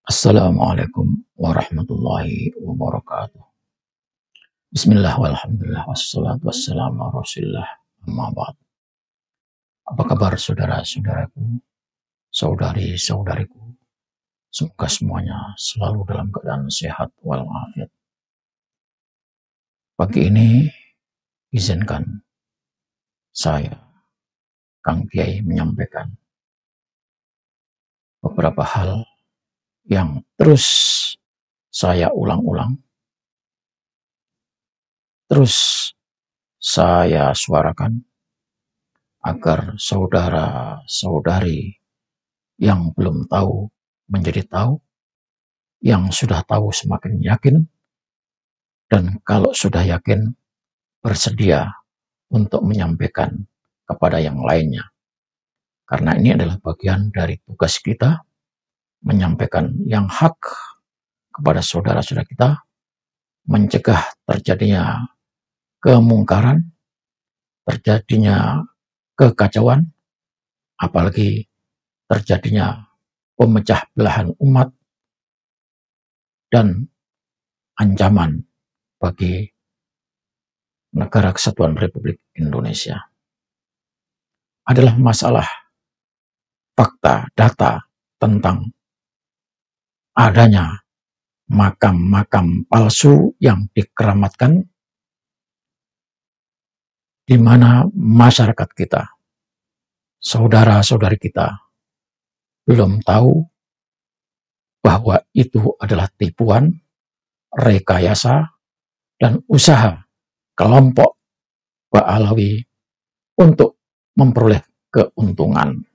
Assalamualaikum warahmatullahi wabarakatuh. Bismillah walhamdulillah wassalatu wassalamu ala rasulillah amma ba'd. Apa kabar saudara-saudaraku, saudari-saudariku? Semoga semuanya selalu dalam keadaan sehat walafiat. Pagi ini izinkan saya, Kang Kiai, menyampaikan beberapa hal yang terus saya ulang-ulang, terus saya suarakan agar saudara-saudari yang belum tahu menjadi tahu, yang sudah tahu semakin yakin, dan kalau sudah yakin bersedia untuk menyampaikan kepada yang lainnya. Karena ini adalah bagian dari tugas kita menyampaikan yang hak kepada saudara-saudara kita, mencegah terjadinya kemungkaran, terjadinya kekacauan, apalagi terjadinya pemecah belahan umat dan ancaman bagi negara kesatuan Republik Indonesia. Adalah masalah fakta, data tentang adanya makam-makam palsu yang dikeramatkan di mana masyarakat kita, saudara-saudari kita belum tahu bahwa itu adalah tipuan, rekayasa, dan usaha kelompok Ba'alawi untuk memperoleh keuntungan.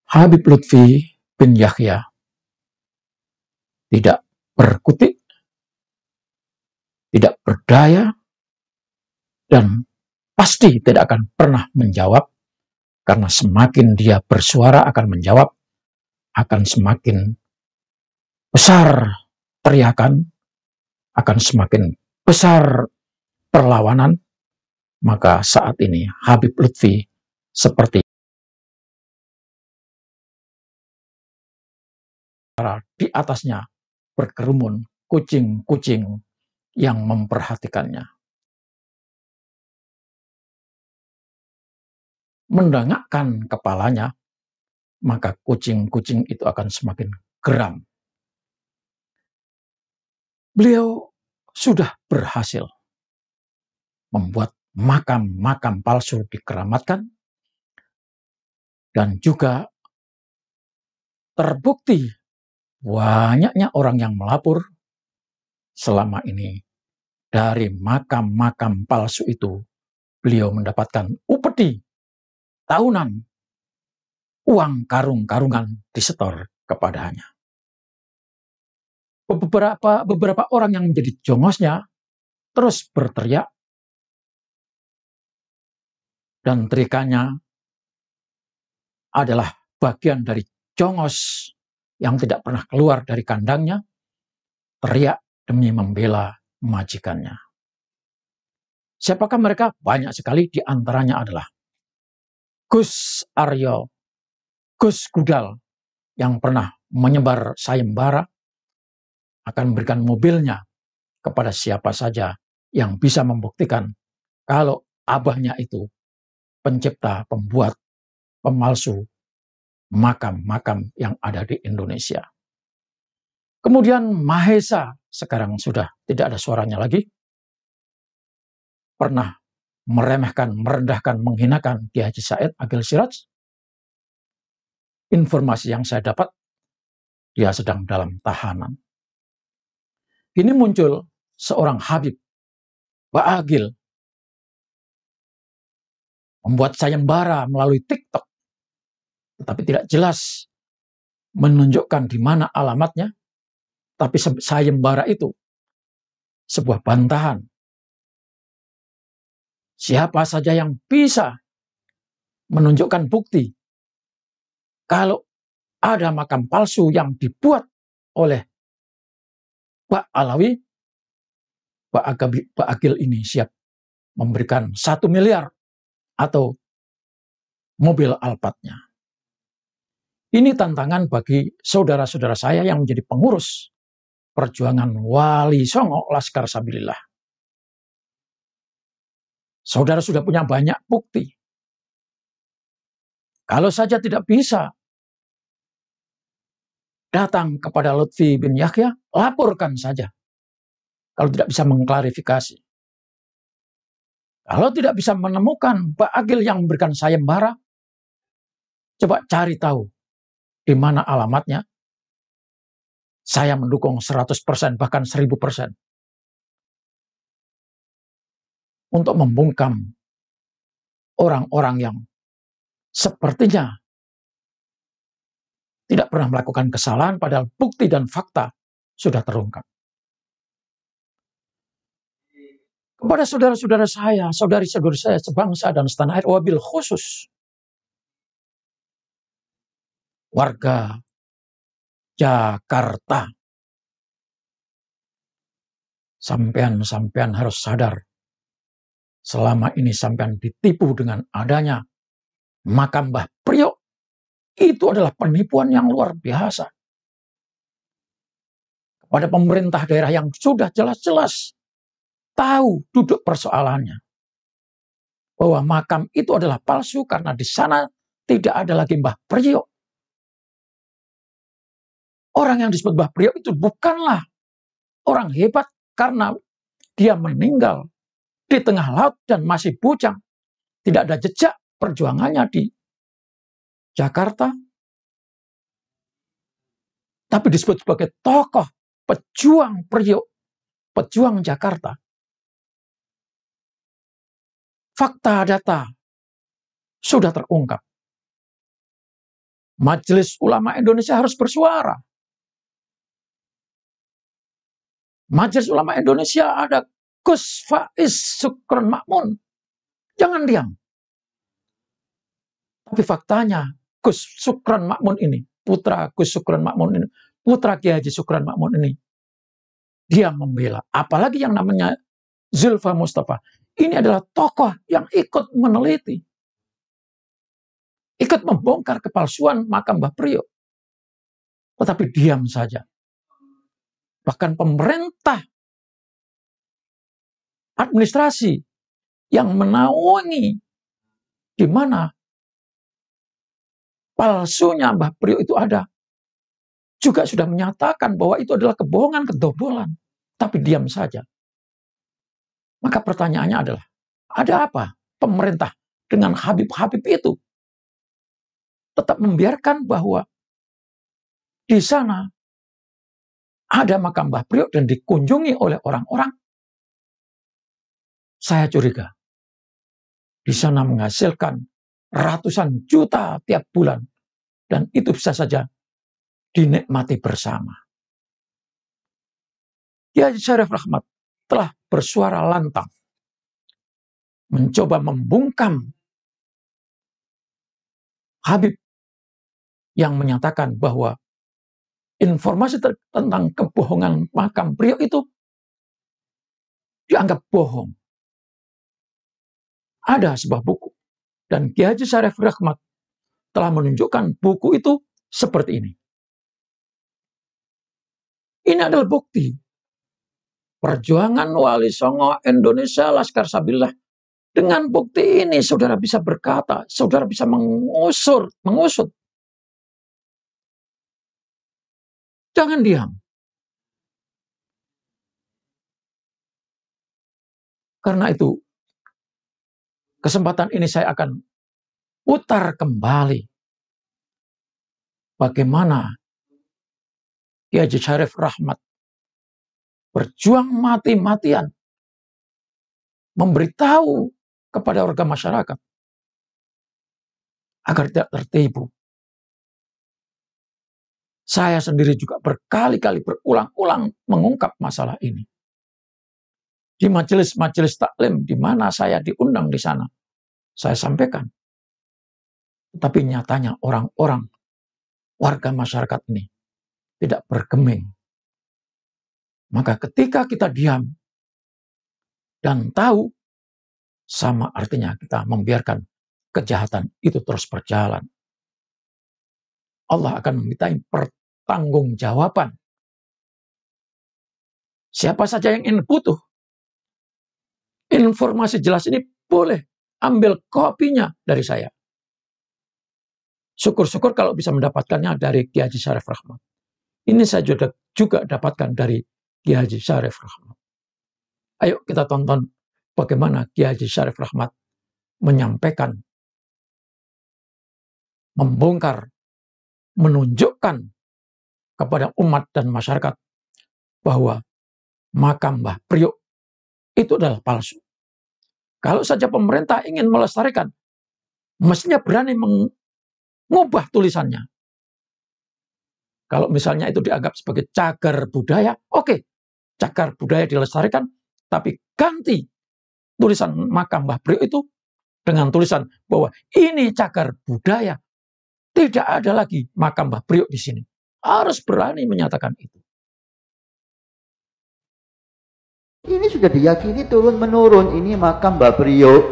Habib Lutfi bin Yahya tidak berkutik, tidak berdaya, dan pasti tidak akan pernah menjawab, karena semakin dia bersuara akan menjawab, akan semakin besar teriakan, akan semakin besar perlawanan. Maka saat ini Habib Lutfi seperti di atasnya berkerumun kucing-kucing yang memperhatikannya. Mendangakkan kepalanya, maka kucing-kucing itu akan semakin geram. Beliau sudah berhasil membuat makam-makam palsu dikeramatkan, dan juga terbukti banyaknya orang yang melapor selama ini dari makam-makam palsu itu. Beliau mendapatkan upeti tahunan, uang karung-karungan disetor kepadanya. Beberapa orang yang menjadi jongosnya terus berteriak, dan teriakannya adalah bagian dari jongos yang tidak pernah keluar dari kandangnya, teriak demi membela majikannya. Siapakah mereka? Banyak sekali, di antaranya adalah Gus Aryo, Gus Gudal, yang pernah menyebar sayembara akan memberikan mobilnya kepada siapa saja yang bisa membuktikan kalau abahnya itu pencipta, pembuat, pemalsu makam-makam yang ada di Indonesia. Kemudian Mahesa, sekarang sudah tidak ada suaranya lagi, pernah meremehkan, merendahkan, menghinakan Kiai Haji Said Agil Siraj. Informasi yang saya dapat, dia sedang dalam tahanan. Ini muncul seorang Habib Ba'agil membuat sayembara melalui TikTok, tetapi tidak jelas menunjukkan di mana alamatnya. Tapi sayembara itu sebuah bantahan. Siapa saja yang bisa menunjukkan bukti kalau ada makam palsu yang dibuat oleh Ba'alawi, Ba'agil ini siap memberikan 1 miliar atau mobil Alphardnya. Ini tantangan bagi saudara-saudara saya yang menjadi pengurus perjuangan Wali Songo Laskar Sabilillah. Saudara sudah punya banyak bukti. Kalau saja tidak bisa datang kepada Lutfi bin Yahya, laporkan saja. Kalau tidak bisa mengklarifikasi. Kalau tidak bisa menemukan Pak Agil yang memberikan sayembara, coba cari tahu di mana alamatnya. Saya mendukung 100%, bahkan 1000% untuk membungkam orang-orang yang sepertinya tidak pernah melakukan kesalahan, padahal bukti dan fakta sudah terungkap. Kepada saudara-saudara saya, saudari-saudari saya sebangsa dan setanah air, wabil khusus warga Jakarta, sampean harus sadar, selama ini sampean ditipu dengan adanya makam Mbah Priok. Itu adalah penipuan yang luar biasa. Kepada pemerintah daerah yang sudah jelas-jelas tahu duduk persoalannya, bahwa makam itu adalah palsu karena di sana tidak ada lagi Mbah Priok. Orang yang disebut Mbah Priok itu bukanlah orang hebat karena dia meninggal di tengah laut dan masih bujang. Tidak ada jejak perjuangannya di Jakarta. Tapi disebut sebagai tokoh pejuang Priok, pejuang Jakarta. Fakta data sudah terungkap. Majelis Ulama Indonesia harus bersuara. Majelis Ulama Indonesia ada Gus Faiz Syukron Makmun. Jangan diam. Tapi faktanya Gus Syukron Makmun ini, putra Gus Syukron Makmun ini, putra Kiai Haji Syukron Makmun ini, dia membela. Apalagi yang namanya Zulfa Mustafa. Ini adalah tokoh yang ikut meneliti, ikut membongkar kepalsuan makam Mbah Priok. Tetapi diam saja. Bahkan pemerintah, administrasi yang menaungi di mana palsunya Mbah Priok itu ada, juga sudah menyatakan bahwa itu adalah kebohongan, kedobolan. Tapi diam saja. Maka pertanyaannya adalah, ada apa pemerintah dengan Habib-Habib itu tetap membiarkan bahwa di sana ada makam Mbah Priok dan dikunjungi oleh orang-orang? Saya curiga di sana menghasilkan ratusan juta tiap bulan, dan itu bisa saja dinikmati bersama. Kiai Syarif Rahmat telah bersuara lantang, mencoba membungkam Habib yang menyatakan bahwa informasi tentang kebohongan makam Priok itu dianggap bohong. Ada sebuah buku, dan Kiai Haji Syarif Rahmat telah menunjukkan buku itu seperti ini. Ini adalah bukti perjuangan Wali Songo Indonesia Laskar Sabilillah. Dengan bukti ini saudara bisa berkata, saudara bisa mengusut. Jangan diam. Karena itu, kesempatan ini saya akan putar kembali bagaimana Kiai Haji Syarif Rahmat berjuang mati-matian memberitahu kepada warga masyarakat agar tidak tertipu. Saya sendiri juga berkali-kali berulang-ulang mengungkap masalah ini. Di majelis-majelis taklim di mana saya diundang di sana, saya sampaikan. Tetapi nyatanya orang-orang, warga masyarakat ini tidak bergeming. Maka ketika kita diam dan tahu, sama artinya kita membiarkan kejahatan itu terus berjalan. Allah akan memintai pertanggungjawaban. Siapa saja yang ingin butuh informasi jelas ini, boleh ambil kopinya dari saya. Syukur-syukur kalau bisa mendapatkannya dari Kiai Haji Syarif Rahmat. Ini saya juga dapatkan dari Kiai Haji Syarif Rahmat. Ayo kita tonton bagaimana Kiai Haji Syarif Rahmat menyampaikan, membongkar, menunjukkan kepada umat dan masyarakat bahwa makam Mbah Priok itu adalah palsu. Kalau saja pemerintah ingin melestarikan, mestinya berani mengubah tulisannya. Kalau misalnya itu dianggap sebagai cagar budaya, oke, cagar budaya dilestarikan, tapi ganti tulisan makam Mbah Priok itu dengan tulisan bahwa ini cagar budaya. Tidak ada lagi makam Mbah Priok di sini. Harus berani menyatakan itu. Ini sudah diyakini turun-menurun, ini makam Mbah Priok.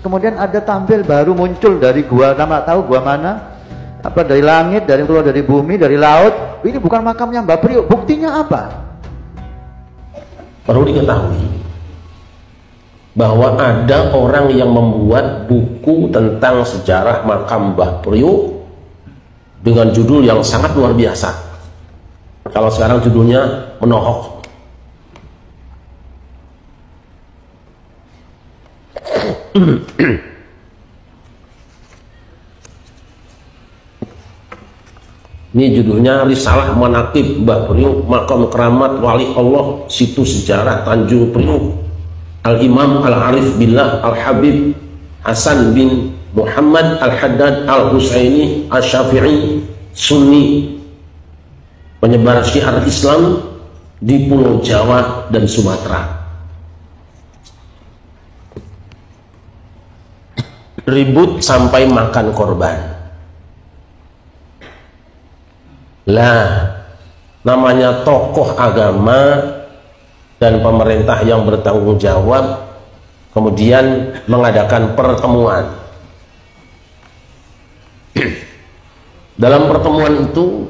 Kemudian ada tampil baru muncul dari gua, nama tahu gua mana? Apa dari langit, dari keluar dari bumi, dari laut. Ini bukan makamnya Mbah Priok. Buktinya apa? Perlu diketahui bahwa ada orang yang membuat buku tentang sejarah makam Mbah Priok dengan judul yang sangat luar biasa. Kalau sekarang judulnya menohok. Ini judulnya Risalah Manaqib Mbah Priok, Makam Keramat Wali Allah, Situs Sejarah Tanjung Priok, Al-Imam Al-Arif Billah Al-Habib Hasan bin Muhammad Al-Haddad Al-Husaini Al-Syafi'i Sunni, penyebar syiar Islam di Pulau Jawa dan Sumatera. Ribut sampai makan korban. Lah, namanya tokoh agama dan pemerintah yang bertanggung jawab kemudian mengadakan pertemuan. Dalam pertemuan itu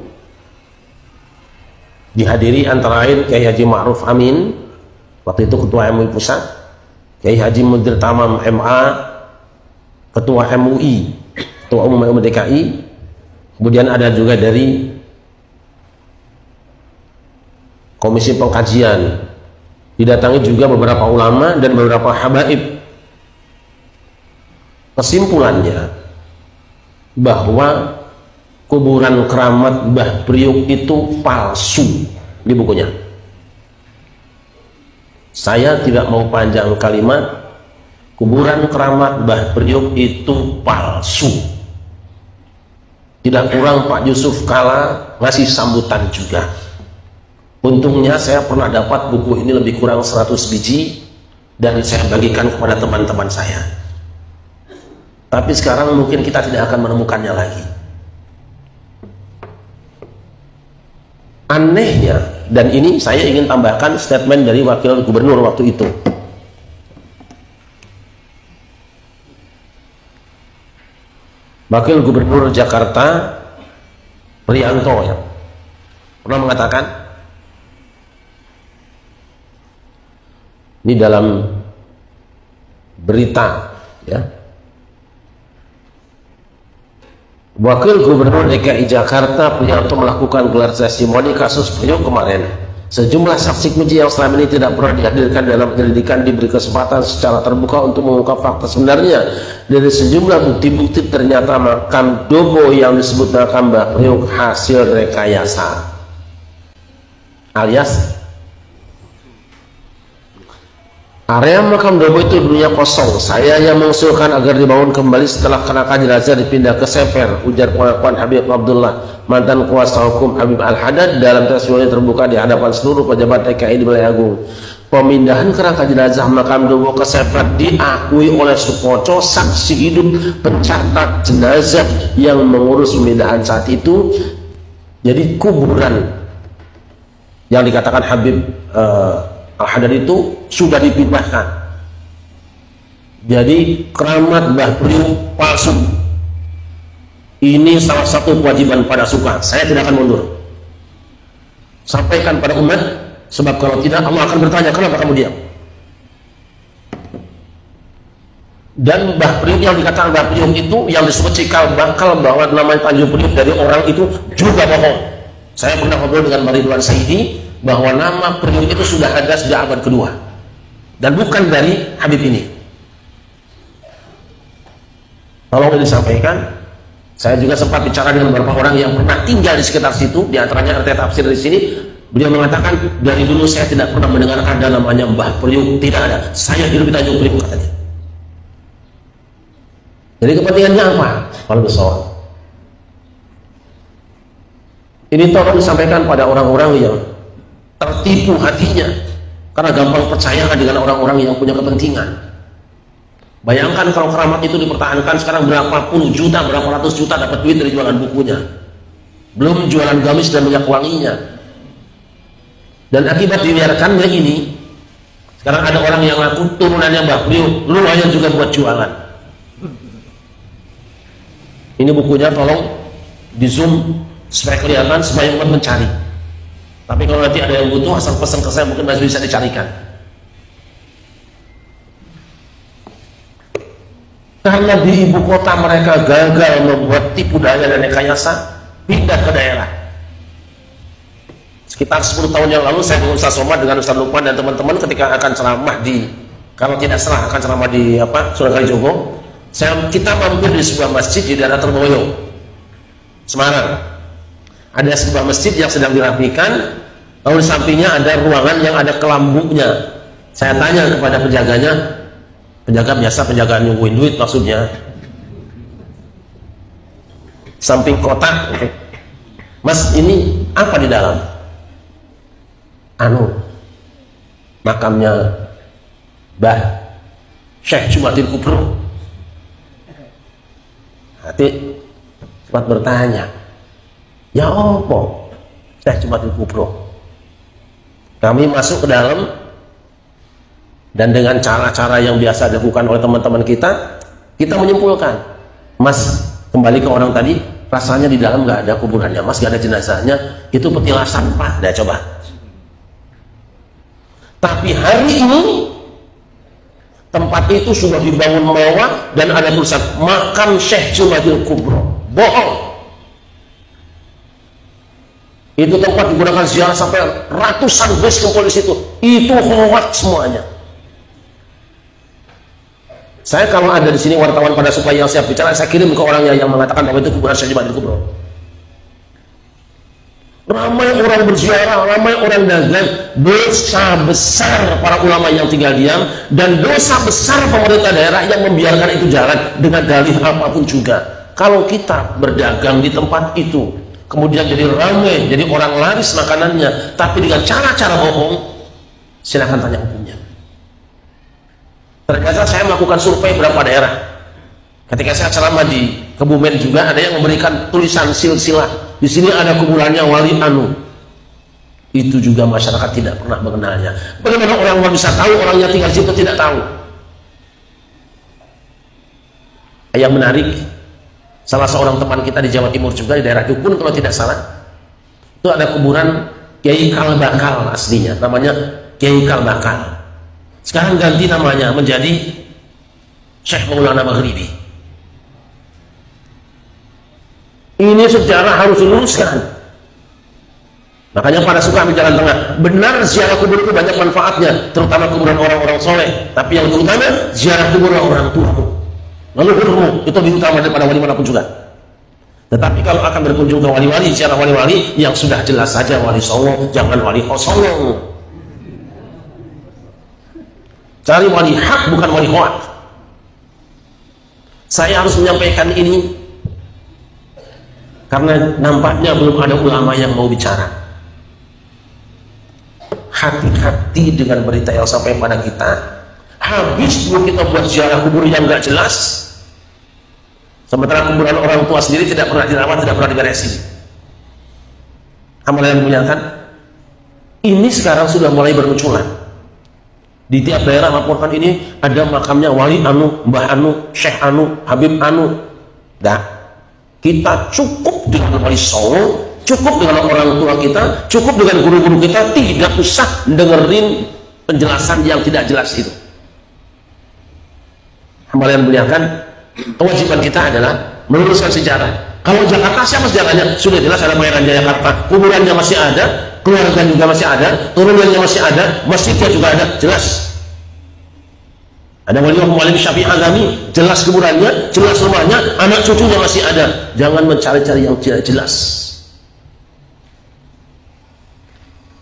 dihadiri antara lain Kiai Haji Ma'ruf Amin, waktu itu Ketua MUI Pusat, Kiai Haji Mudir Tamam MA, Ketua MUI, Ketua Umum MUI DKI, kemudian ada juga dari Komisi Pengkajian, didatangi juga beberapa ulama dan beberapa habaib. Kesimpulannya bahwa kuburan keramat Mbah Priok itu palsu di bukunya. Saya tidak mau panjang kalimat, kuburan keramat Mbah Priok itu palsu. Tidak kurang Pak Yusuf Kala ngasih sambutan juga. Untungnya saya pernah dapat buku ini lebih kurang 100 biji dan saya bagikan kepada teman-teman saya. Tapi sekarang mungkin kita tidak akan menemukannya lagi. Anehnya, dan ini saya ingin tambahkan statement dari Wakil Gubernur waktu itu. Wakil Gubernur Jakarta Prianto ya, pernah mengatakan, ini dalam berita ya, Wakil Gubernur DKI Jakarta Prianto melakukan gelar testimoni kasus Priok kemarin. Sejumlah saksi kunci yang selama ini tidak pernah dihadirkan dalam penyelidikan diberi kesempatan secara terbuka untuk mengungkap fakta sebenarnya. Dari sejumlah bukti-bukti ternyata makam Dobo yang disebut makam Mbah Priok hasil rekayasa, alias area makam Dobo itu dulunya kosong. Saya yang mengusulkan agar dibangun kembali setelah kerangka jenazah dipindah ke Seper, ujar pengakuan Habib Abdullah, mantan kuasa hukum Habib Al-Haddad dalam testimoni terbuka di hadapan seluruh pejabat DKI di Balai Agung. Pemindahan kerangka jenazah makam Dobo ke Seper diakui oleh Sukoco, saksi hidup pencatat jenazah yang mengurus pemindahan saat itu. Jadi kuburan yang dikatakan Habib Al-Haddad itu sudah dipindahkan. Jadi keramat Mbah Priok palsu. Ini salah satu kewajiban pada suka. Saya tidak akan mundur. Sampaikan pada umat, sebab kalau tidak Allah akan bertanya, kenapa kamu diam? Dan Mbah Priuk yang dikatakan Mbah Priuk itu, yang disebut cikal bakal bahwa namanya Tanjung Priuk dari orang itu juga bohong. Saya pernah ngobrol dengan Mbah Ridwan Saidi bahwa nama Priuk itu sudah ada sejak abad kedua dan bukan dari Habib ini. Tolong disampaikan. Saya juga sempat bicara dengan beberapa orang yang pernah tinggal di sekitar situ, di antaranya RT Tafsir di sini. Beliau mengatakan, dari dulu saya tidak pernah mendengar ada namanya Mbah Priuk, tidak ada. Saya hidup di Tanjung Priuk, katanya. Jadi kepentingannya apa? Kalau besar. Ini tolong disampaikan pada orang-orang yang tertipu hatinya karena gampang percaya dengan orang-orang yang punya kepentingan. Bayangkan kalau keramat itu dipertahankan sekarang berapa puluh juta, berapa ratus juta dapat duit dari jualan bukunya. Belum jualan gamis dan minyak wanginya. Dan akibat dibiarkannya ini, sekarang ada orang yang ngaku turunannya Mbah Priuk, lumayan juga buat jualan. Ini bukunya tolong di zoom supaya kelihatan, supaya umat mencari. Tapi kalau nanti ada yang butuh, asal pesan ke saya, mungkin masih bisa dicarikan. Karena di ibu kota mereka gagal membuat tipu daya dan rekayasa, pindah ke daerah. Sekitar 10 tahun yang lalu saya dengan Ustaz Somad dengan Ustaz Lukman dan teman-teman ketika akan ceramah di, kalau tidak salah akan ceramah di Sunan Kalijogo, kita mampir di sebuah masjid di daerah Terboyo, Semarang. Ada sebuah masjid yang sedang dirapikan, lalu di sampingnya ada ruangan yang ada kelambunya. Saya tanya kepada penjaganya, penjaga biasa, penjaga nyungguin duit maksudnya, samping kotak, Mas ini apa di dalam? Makamnya Mbah Syekh Jumatil Kubro. Hati sempat bertanya, ya apa Syekh Jumatil Kubro? Kami masuk ke dalam, dan dengan cara-cara yang biasa dilakukan oleh teman-teman kita menyimpulkan, Mas kembali ke orang tadi, rasanya di dalam nggak ada kuburannya, Mas nggak ada jenazahnya, itu petilasan Pak. Nah coba. Tapi hari ini tempat itu sudah dibangun mewah dan ada tulisan makam Syekh Jumatil Kubro. Bohong. Itu tempat digunakan ziarah sampai ratusan bus kumpul di situ. Itu hoax semuanya. Saya kalau ada di sini wartawan pada supaya yang siap bicara, saya kirim ke orangnya yang mengatakan bahwa itu kuburan Syekh Jumatil Kubro. Ramai orang berziarah, ramai orang dagang. Dosa besar para ulama yang tinggal diam, dan dosa besar pemerintah daerah yang membiarkan itu jalan dengan dalih apapun juga. Kalau kita berdagang di tempat itu, kemudian jadi ramai, jadi orang laris makanannya, tapi dengan cara-cara bohong, silahkan tanya hukumnya. Ternyata saya melakukan survei berapa daerah. Ketika saya ceramah di Kebumen juga ada yang memberikan tulisan silsilah. Di sini ada kuburannya Wali Anu. Itu juga masyarakat tidak pernah mengenalnya. Bagaimana orang bisa tahu, orangnya tinggal di situ tidak tahu? Yang menarik, salah seorang teman kita di Jawa Timur juga di daerah Dukun kalau tidak salah, itu ada kuburan Kiai Kalbakal aslinya, namanya Kiai Kalbakal. Sekarang ganti namanya menjadi Syekh Maulana Maghribi. Ini sejarah harus diluruskan. Makanya pada suka ambil jalan tengah. Benar ziarah kubur itu banyak manfaatnya, terutama kuburan orang-orang soleh. Tapi yang terutama ziarah kubur orang tuamu, leluhurmu, itu lebih utama daripada wali manapun juga. Tetapi kalau akan berkunjung ke wali-wali, ziarah wali-wali yang sudah jelas saja wali songo, jangan wali kosong. Cari wali hak, bukan wali hoak. Saya harus menyampaikan ini karena nampaknya belum ada ulama yang mau bicara. Hati-hati dengan berita yang sampai pada kita. Habis dulu kita buat ziarah kubur yang gak jelas, sementara kuburan orang tua sendiri tidak pernah dirawat, tidak pernah diberesi. Amalan yang memuliakan ini sekarang sudah mulai bermunculan. Di tiap daerah laporkan ini ada makamnya Wali Anu, Mbah Anu, Syekh Anu, Habib Anu. Dah. Kita cukup dengan wali songo, cukup dengan orang tua kita, cukup dengan guru-guru kita, tidak usah dengerin penjelasan yang tidak jelas itu. Kembalian muliakan, kewajiban kita adalah meluruskan sejarah. Kalau Jakarta siapa sejarahnya? Sudah jelas ada Pangeran Jayakarta, kuburannya masih ada, keluarga juga masih ada, turunannya masih ada, masjidnya juga ada, jelas. Ada Waliullah Mu'allim Syafi'i Azami, jelas kuburannya, jelas rumahnya, anak cucunya masih ada. Jangan mencari-cari yang tidak jelas.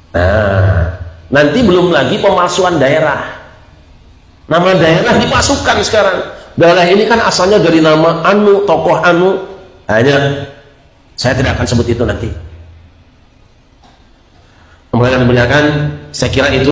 Nah, nanti belum lagi pemalsuan daerah. Nama daerah dipasukan sekarang. Daerah ini kan asalnya dari nama anu, tokoh anu. Hanya saya tidak akan sebut itu nanti. Kemudian saya kira itu